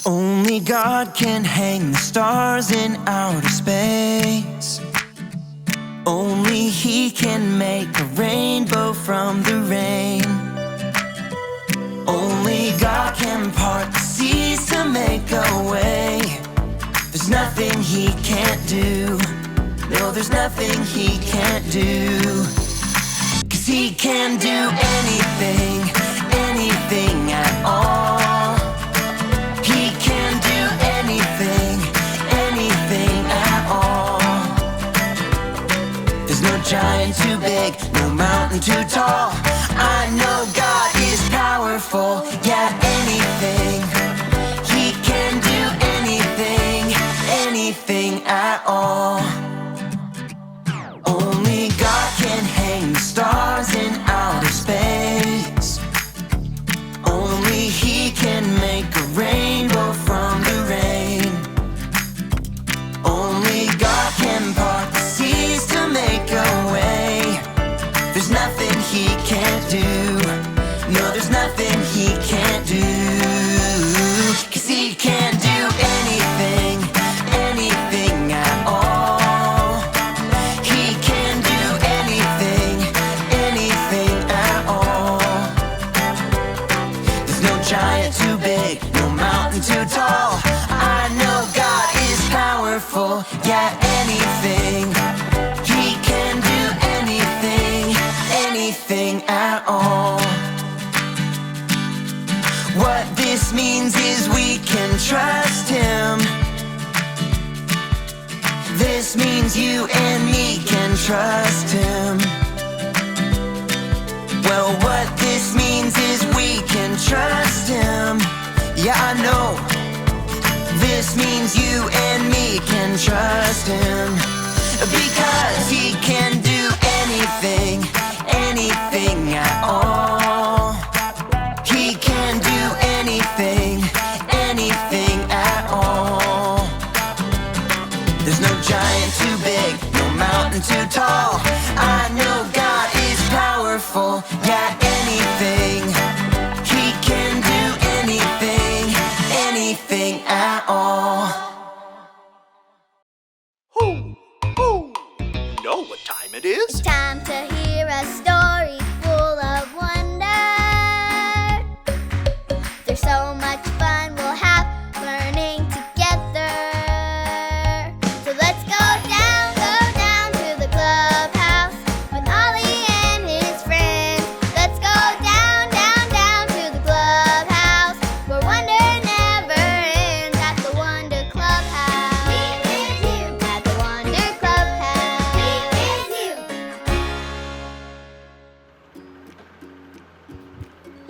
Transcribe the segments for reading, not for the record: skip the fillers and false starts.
Only God can hang the stars in outer space. Only He can make a rainbow from the rain. Only God can part the seas to make a way. There's nothing He can't do. No, there's nothing He can't do. 'Cause He can do anything, anything at all. He can do anything, anything at all. There's no giant too big, no mountain too tall. I know God is powerful, yeah, anything. He can do anything, anything at all. Only God can hang the stars in outer space. Only He can make a rainbow from the rain. Only God can part the seas to make a way. There's nothing He can't do. No, there's nothing He can't do. 'Cause He can do anything, anything at all. He can do anything, anything at all. There's no giant too big, no mountain too tall. I know God is powerful, yeah, anything. He can do anything, anything at all. What this means is we can trust Him. This means you and me can trust Him. Well, what this means is we can trust Him. Yeah, I know. This means you and me can trust Him. Because He can do anything, anything at all. He can do anything, anything at all. There's no giant too big, no mountain too tall. I know God is powerful, yeah, anything. He can do anything, anything at all. Who? You know what time it is? Time to hear a story full of wonder. There's so much fun we'll have learning together. So let's go down to the clubhouse with Ollie and his friends. Let's go down to the clubhouse where wonder never ends at the Wonder Clubhouse. Meet with you at the Wonder Clubhouse. Meet with you.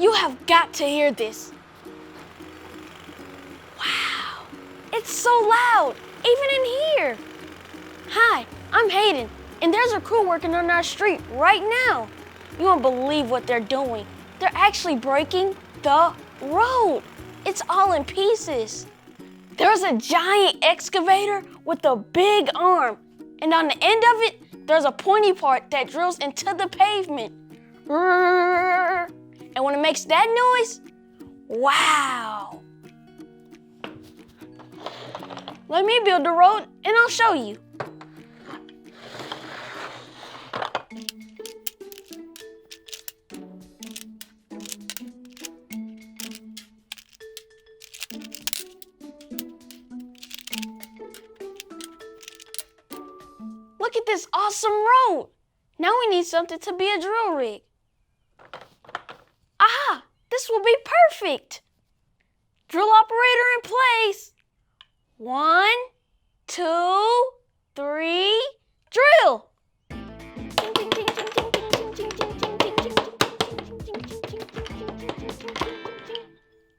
You have got to hear this. Wow, it's so loud, even in here. Hi, I'm Hayden, and there's a crew working on our street right now. You won't believe what they're doing. They're actually breaking the road. It's all in pieces. There's a giant excavator with a big arm, and on the end of it, there's a pointy part that drills into the pavement. And when it makes that noise, wow! Let me build the road and I'll show you. Look at this awesome road. Now we need something to be a drill rig. Aha! This will be perfect. Drill operator in place. 1, 2, 3, drill.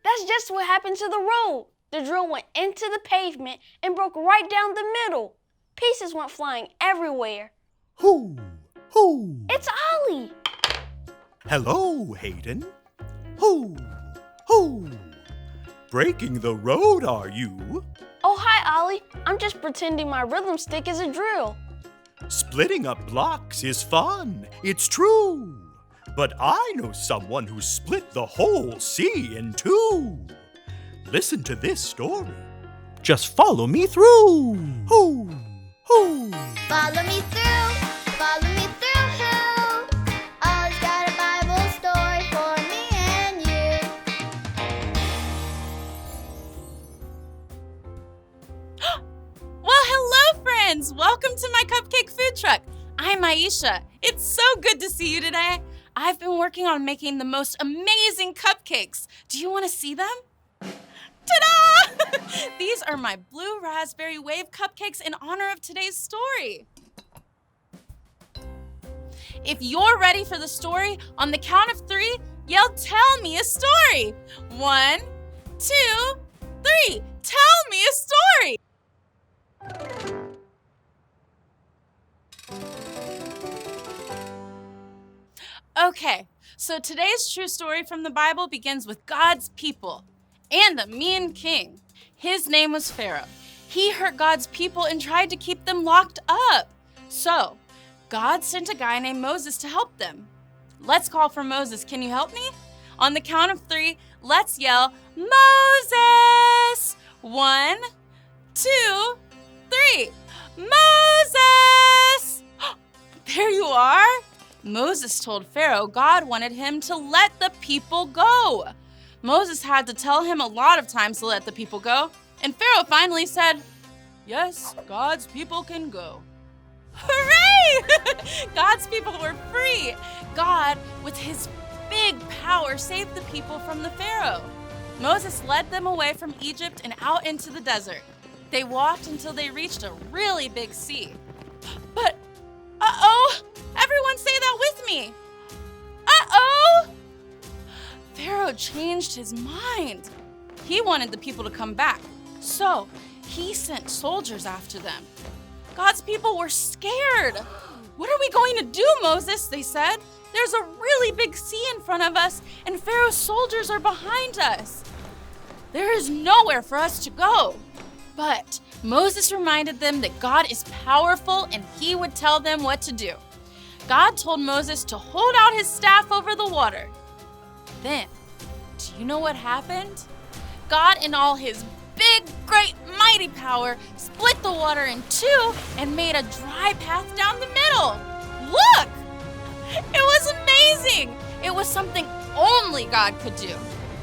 That's just what happened to the road. The drill went into the pavement and broke right down the middle. Pieces went flying everywhere. Who? It's Ollie. Hello, Hayden. Who? Breaking the road, are you? Oh, hi, Ollie. I'm just pretending my rhythm stick is a drill. Splitting up blocks is fun, it's true. But I know someone who split the whole sea in two. Listen to this story. Just follow me through. Hoo, hoo. Follow me through, follow me through, who? Ollie's got a Bible story for me and you. Well, hello, friends. Welcome to my cupcake food truck. I'm Aisha. It's so good to see you today. I've been working on making the most amazing cupcakes. Do you want to see them? Ta-da! These are my blue raspberry wave cupcakes in honor of today's story. If you're ready for the story, on the count of 3, yell, "Tell me a story." 1, 2, 3. Tell me a story. Okay, so today's true story from the Bible begins with God's people and a mean king. His name was Pharaoh. He hurt God's people and tried to keep them locked up. So, God sent a guy named Moses to help them. Let's call for Moses. Can you help me? On the count of 3, let's yell, "Moses!" 1, 2, 3. Moses! There you are. Moses told Pharaoh God wanted him to let the people go. Moses had to tell him a lot of times to let the people go, and Pharaoh finally said, "Yes, God's people can go." Hooray! God's people were free. God, with his big power, saved the people from the Pharaoh. Moses led them away from Egypt and out into the desert. They walked until they reached a really big sea. But, everyone say that with me. Pharaoh changed his mind. He wanted the people to come back, so he sent soldiers after them. God's people were scared. "What are we going to do, Moses?" they said. "There's a really big sea in front of us, and Pharaoh's soldiers are behind us. There is nowhere for us to go." But Moses reminded them that God is powerful and he would tell them what to do. God told Moses to hold out his staff over the water. Then, do you know what happened? God, in all his big, great, mighty power, split the water in 2 and made a dry path down the middle. Look! It was amazing! It was something only God could do.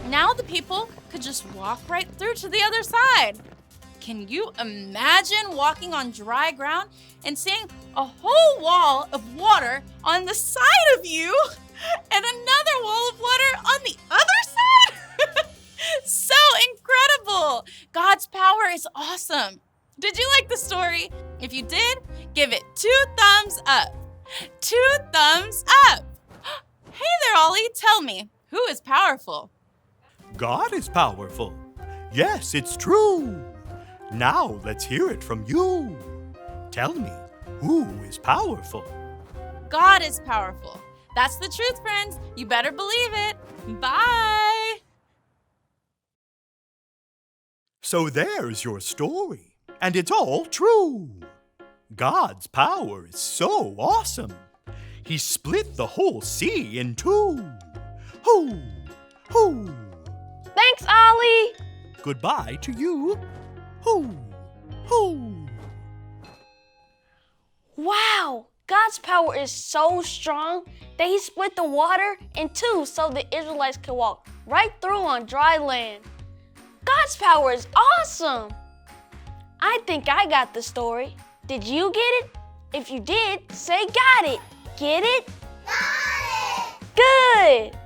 Now the people could just walk right through to the other side. Can you imagine walking on dry ground and seeing a whole wall of water on the side of you and another wall of water on the other side? So incredible! God's power is awesome. Did you like the story? If you did, give it 2 thumbs up. 2 thumbs up. Hey there, Ollie. Tell me, who is powerful? God is powerful. Yes, it's true. Now let's hear it from you. Tell me, who is powerful? God is powerful. That's the truth, friends. You better believe it. Bye. So there's your story, and it's all true. God's power is so awesome. He split the whole sea in 2. Hoo, hoo. Thanks, Ollie. Goodbye to you. Hoo, hoo. Wow, God's power is so strong that he split the water in 2 so the Israelites could walk right through on dry land. God's power is awesome. I think I got the story. Did you get it? If you did, say got it. Get it? Got it! Good.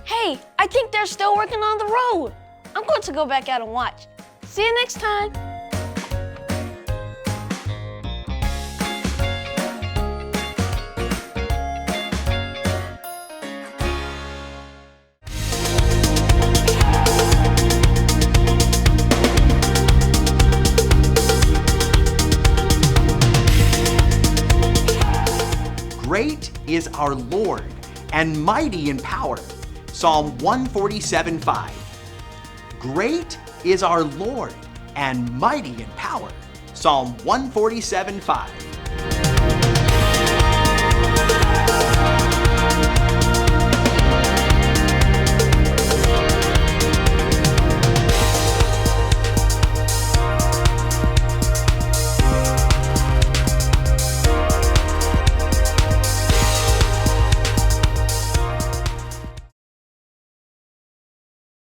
Hey, I think they're still working on the road. I'm going to go back out and watch. See you next time. Great is our Lord, and mighty in power. Psalm 147:5. Great is our Lord, and mighty in power. Psalm 147:5.